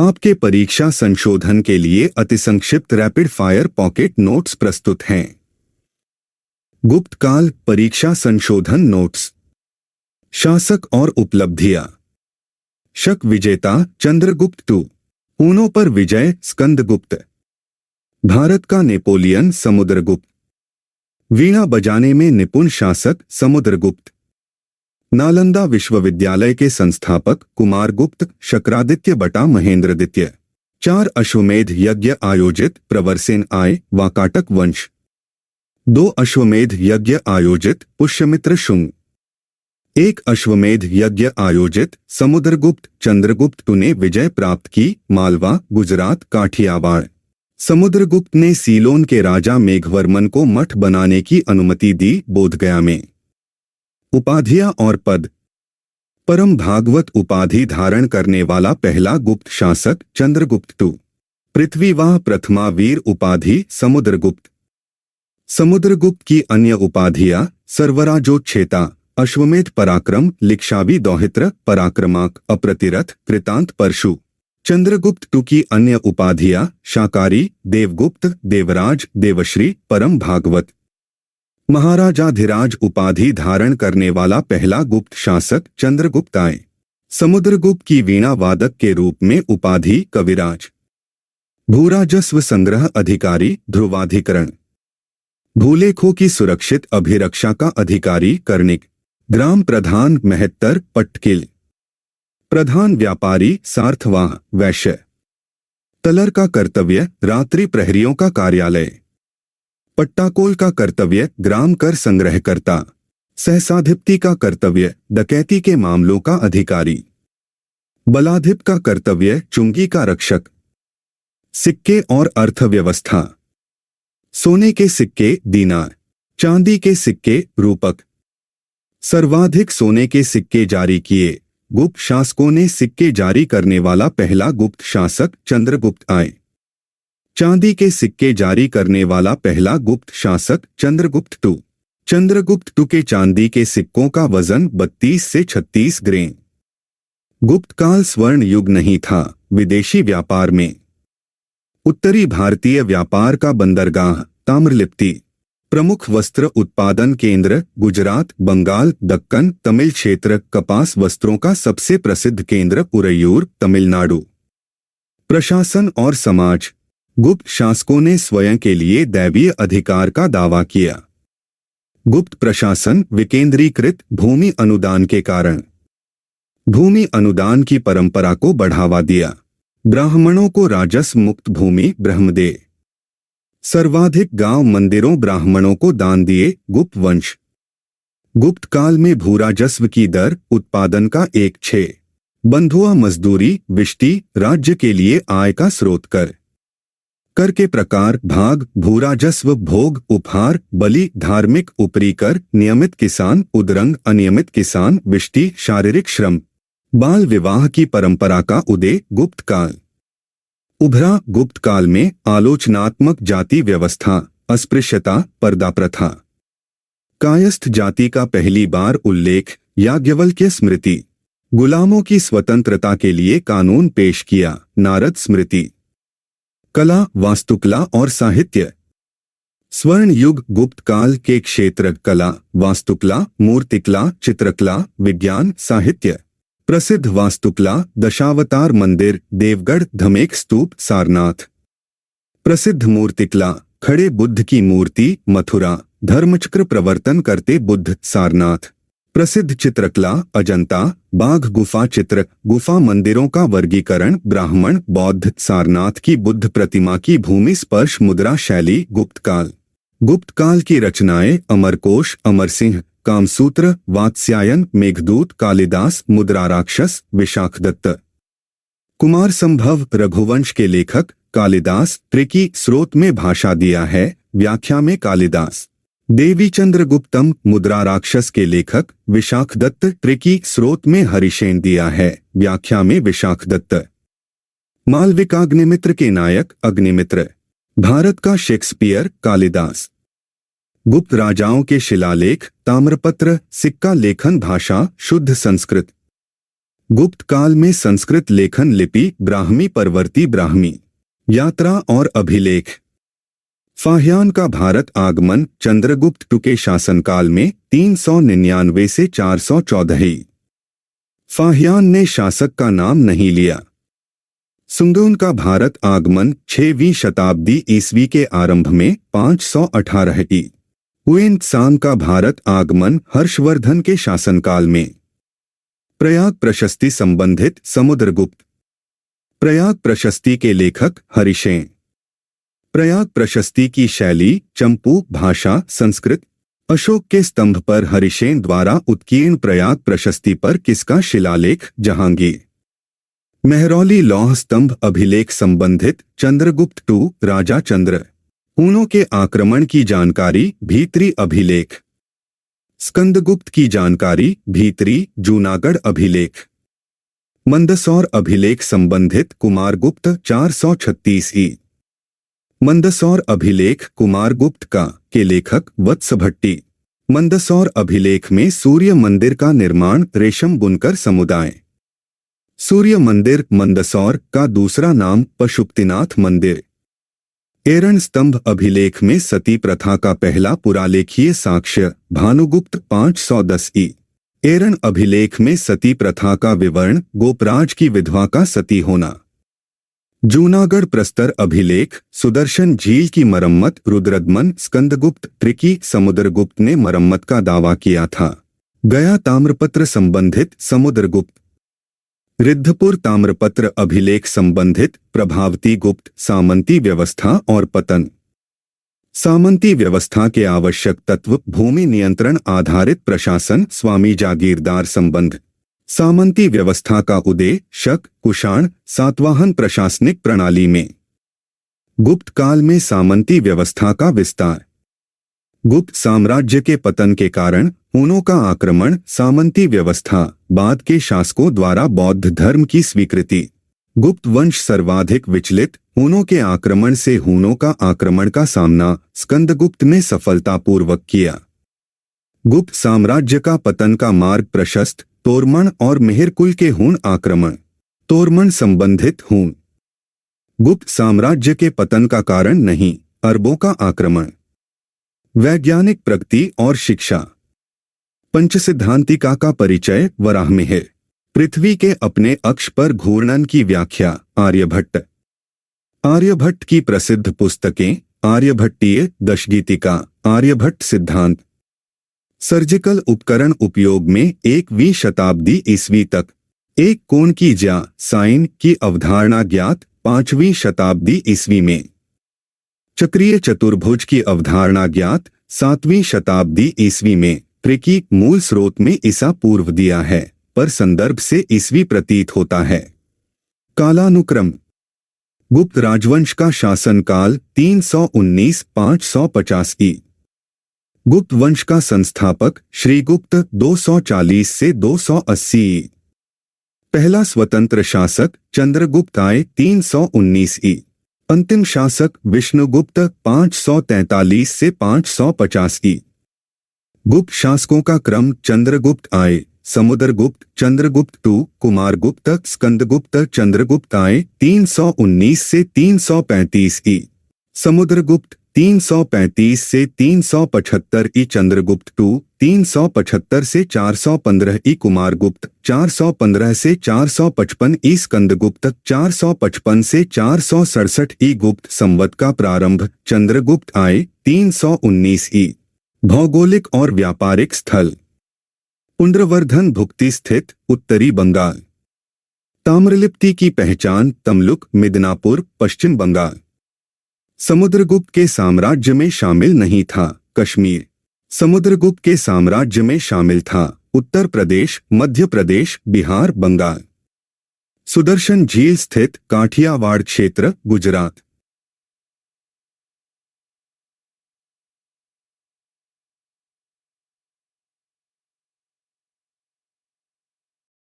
आपके परीक्षा संशोधन के लिए अतिसंक्षिप्त रैपिड फायर पॉकेट नोट्स प्रस्तुत हैं। गुप्त काल परीक्षा संशोधन नोट्स। शासक और उपलब्धियां। शक विजेता चंद्रगुप्त II। ऊनों पर विजय स्कंदगुप्त। भारत का नेपोलियन समुद्रगुप्त। वीणा बजाने में निपुण शासक समुद्रगुप्त। नालंदा विश्वविद्यालय के संस्थापक कुमारगुप्त शक्रादित्य बटा महेंद्रदित्य। 4 अश्वमेध यज्ञ आयोजित प्रवरसेन आय वाकाटक वंश। 2 अश्वमेध यज्ञ आयोजित पुष्यमित्र शुंग। 1 अश्वमेध यज्ञ आयोजित समुद्रगुप्त चंद्रगुप्त II ने विजय प्राप्त की मालवा गुजरात काठियावाड़। समुद्रगुप्त ने सीलोन के राजा मेघवर्मन को मठ बनाने की अनुमति दी बोधगया में। उपाधियां और पद। परम भागवत उपाधि धारण करने वाला पहला गुप्त शासक चंद्रगुप्त II। पृथ्वीवाह प्रथमा वीर उपाधि समुद्रगुप्त। समुद्रगुप्त की अन्य उपाधियां सर्वराजोच्छेता अश्वमेध पराक्रम लिक्षावी दौहित्र पराक्रमाक अप्रतिरथ कृतांत परशु। चंद्रगुप्त II की अन्य उपाधियां शाकारी देवगुप्त देवराज देवश्री परम भागवत। महाराजाधिराज उपाधि धारण करने वाला पहला गुप्त शासक चंद्रगुप्त I। समुद्रगुप्त की वीणा वादक के रूप में उपाधि कविराज। भूराजस्व संग्रह अधिकारी ध्रुवाधिकरण। भूलेखों की सुरक्षित अभिरक्षा का अधिकारी कर्णिक। ग्राम प्रधान महत्तर पट्टकिल। प्रधान व्यापारी सार्थवाह वैश्य। तलर का कर्तव्य रात्रि प्रहरियों का कार्यालय। पट्टाकोल का कर्तव्य ग्राम कर संग्रहकर्ता। सहसाधिपति का कर्तव्य डकैती के मामलों का अधिकारी। बलाधिप का कर्तव्य चुंगी का रक्षक। सिक्के और अर्थव्यवस्था। सोने के सिक्के दीनार, चांदी के सिक्के रूपक। सर्वाधिक सोने के सिक्के जारी किए गुप्त शासकों ने सिक्के जारी करने वाला पहला गुप्त शासक चंद्रगुप्त I। चांदी के सिक्के जारी करने वाला पहला गुप्त शासक चंद्रगुप्त II। चंद्रगुप्त II के चांदी के सिक्कों का वजन 32 से 36 ग्रेन। गुप्त काल स्वर्ण युग नहीं था विदेशी व्यापार में। उत्तरी भारतीय व्यापार का बंदरगाह ताम्रलिप्ति। प्रमुख वस्त्र उत्पादन केंद्र गुजरात बंगाल दक्कन तमिल क्षेत्र। कपास वस्त्रों का सबसे प्रसिद्ध केंद्र उरैयूर तमिलनाडु। प्रशासन और समाज। गुप्त शासकों ने स्वयं के लिए दैवीय अधिकार का दावा किया। गुप्त प्रशासन विकेंद्रीकृत भूमि अनुदान के कारण। भूमि अनुदान की परंपरा को बढ़ावा दिया। ब्राह्मणों को राजस्व मुक्त भूमि ब्रह्मदेय। सर्वाधिक गांव मंदिरों ब्राह्मणों को दान दिए गुप्त वंश। गुप्त काल में भूराजस्व की दर उत्पादन का 1/6। बंधुआ मजदूरी विष्टि राज्य के लिए आय का स्रोत कर। कर के प्रकार भाग भूराजस्व भोग उपहार बलि धार्मिक ऊपरी कर नियमित किसान उदरंग अनियमित किसान विष्टि शारीरिक श्रम। बाल विवाह की परंपरा का उदय गुप्त काल। उभरा गुप्त काल में आलोचनात्मक जाति व्यवस्था अस्पृश्यता पर्दा प्रथा। कायस्थ जाति का पहली बार उल्लेख याज्ञवल्क्य स्मृति। गुलामों की स्वतंत्रता के लिए कानून पेश किया नारद स्मृति। कला वास्तुकला और साहित्य। स्वर्ण युग गुप्त काल के क्षेत्र कला वास्तुकला मूर्तिकला चित्रकला विज्ञान साहित्य। प्रसिद्ध वास्तुकला दशावतार मंदिर देवगढ़ धमेक स्तूप सारनाथ। प्रसिद्ध मूर्तिकला खड़े बुद्ध की मूर्ति मथुरा धर्मचक्र प्रवर्तन करते बुद्ध सारनाथ। प्रसिद्ध चित्रकला अजंता बाघ गुफा चित्र गुफा मंदिरों का वर्गीकरण ब्राह्मण बौद्ध सारनाथ की बुद्ध प्रतिमा की भूमि स्पर्श मुद्रा शैली गुप्त काल। गुप्त काल की रचनाएं अमरकोश अमरसिंह कामसूत्र वात्स्यायन मेघदूत कालिदास मुद्रा राक्षस विशाखदत्त। कुमार संभव रघुवंश के लेखक कालिदास त्रिकी स्रोत में भाषा दिया है व्याख्या में कालिदास। देवी चंद्रगुप्तम मुद्रा राक्षस के लेखक विशाखदत्त त्रिकी स्रोत में हरिशेन दिया है व्याख्या में विशाखदत्त। मालविकाग्निमित्र के नायक अग्निमित्र। भारत का शेक्सपियर कालिदास। गुप्त राजाओं के शिलालेख ताम्रपत्र सिक्का लेखन भाषा शुद्ध संस्कृत। गुप्त काल में संस्कृत लेखन लिपि ब्राह्मी परवर्ती ब्राह्मी यात्रा और अभिलेख। फाह्यान का भारत आगमन चंद्रगुप्त टू के शासनकाल में 399 से 414 ही। फाह्यान ने शासक का नाम नहीं लिया। सुंगुन का भारत आगमन 6वीं शताब्दी ईस्वी के आरंभ में 518 ही। हुएन त्सांग का भारत आगमन हर्षवर्धन के शासनकाल में। प्रयाग प्रशस्ति संबंधित समुद्रगुप्त। प्रयाग प्रशस्ति के लेखक हरिशेन। प्रयाग प्रशस्ति की शैली चंपू भाषा संस्कृत। अशोक के स्तंभ पर हरिशेन द्वारा उत्कीर्ण प्रयाग प्रशस्ति पर किसका शिलालेख जहांगीर। मेहरौली लौह स्तंभ अभिलेख संबंधित चंद्रगुप्त टू राजा चंद्र। हूणों के आक्रमण की जानकारी भीतरी अभिलेख। स्कंदगुप्त की जानकारी भीतरी जूनागढ़ अभिलेख। मंदसौर अभिलेख संबंधित कुमारगुप्त 436 ई। मंदसौर अभिलेख कुमारगुप्त का के लेखक वत्सभट्टी। मंदसौर अभिलेख में सूर्य मंदिर का निर्माण रेशम बुनकर समुदाय। सूर्य मंदिर मंदसौर का दूसरा नाम पशुपतिनाथ मंदिर। एरण स्तंभ अभिलेख में सती प्रथा का पहला पुरालेखीय साक्ष्य भानुगुप्त 510 ई। एरण अभिलेख में सती प्रथा का विवरण गोपराज की विधवा का सती होना। जूनागढ़ प्रस्तर अभिलेख सुदर्शन झील की मरम्मत रुद्रदमन स्कंदगुप्त त्रिकी समुद्रगुप्त ने मरम्मत का दावा किया था। गया ताम्रपत्र संबंधित समुद्रगुप्त। रिद्धपुर ताम्रपत्र अभिलेख संबंधित प्रभावती गुप्त सामंती व्यवस्था और पतन। सामंती व्यवस्था के आवश्यक तत्व भूमि नियंत्रण आधारित प्रशासन स्वामी जागीरदार संबंध। सामंती व्यवस्था का उदय शक कुषाण सातवाहन प्रशासनिक प्रणाली में। गुप्त काल में सामंती व्यवस्था का विस्तार। गुप्त साम्राज्य के पतन के कारण हूणों का आक्रमण सामंती व्यवस्था बाद के शासकों द्वारा बौद्ध धर्म की स्वीकृति। गुप्त वंश सर्वाधिक विचलित हूणों के आक्रमण से हूणों का आक्रमण का सामना स्कंदगुप्त ने सफलतापूर्वक किया। गुप्त साम्राज्य का पतन का मार्ग प्रशस्त तोरमण और मेहरकुल के हूण आक्रमण। तोरमण संबंधित हूण। गुप्त साम्राज्य के पतन का कारण नहीं अरबों का आक्रमण। वैज्ञानिक प्रगति और शिक्षा। पंचसिद्धांतिका का परिचय वराह में है। पृथ्वी के अपने अक्ष पर घूर्णन की व्याख्या आर्यभट्ट। आर्यभट्ट की प्रसिद्ध पुस्तकें आर्यभट्टीय दशगीतिका आर्यभट्ट सिद्धांत। सर्जिकल उपकरण उपयोग में 1वीं शताब्दी ईस्वी तक। एक कोण की ज्या साइन की अवधारणा ज्ञात 5वीं शताब्दी ईस्वी में। चक्रीय चतुर्भुज की अवधारणा ज्ञात 7वीं शताब्दी ईस्वी में। त्रिकी मूल स्रोत में ईसा पूर्व दिया है पर संदर्भ से ईस्वी प्रतीत होता है। कालानुक्रम। गुप्त राजवंश का शासनकाल 319-550 ई। गुप्त वंश का संस्थापक श्रीगुप्त 240 से 280 ई। पहला स्वतंत्र शासक चंद्रगुप्त आए 319 ई। अंतिम शासक विष्णुगुप्त 543 से 550 ई। गुप्त शासकों का क्रम चंद्रगुप्त आए समुद्रगुप्त चंद्रगुप्त टू कुमारगुप्त स्कंदगुप्त चंद्रगुप्त आए 319 से 335 ई। समुद्रगुप्त 335 से 375 ई। चंद्रगुप्त टू 375 से 415 ई। कुमारगुप्त 415 से 455 ई। स्कंदगुप्त 455 से 467 ई। गुप्त संवत का प्रारंभ चंद्रगुप्त आए 319 ई। भौगोलिक और व्यापारिक स्थल। पुंड्रवर्धन भुक्ति स्थित उत्तरी बंगाल। ताम्रलिप्ति की पहचान तमलुक मिदनापुर पश्चिम बंगाल। समुद्रगुप्त के साम्राज्य में शामिल नहीं था कश्मीर। समुद्रगुप्त के साम्राज्य में शामिल था उत्तर प्रदेश मध्य प्रदेश बिहार बंगाल। सुदर्शन झील स्थित काठियावाड़ क्षेत्र गुजरात।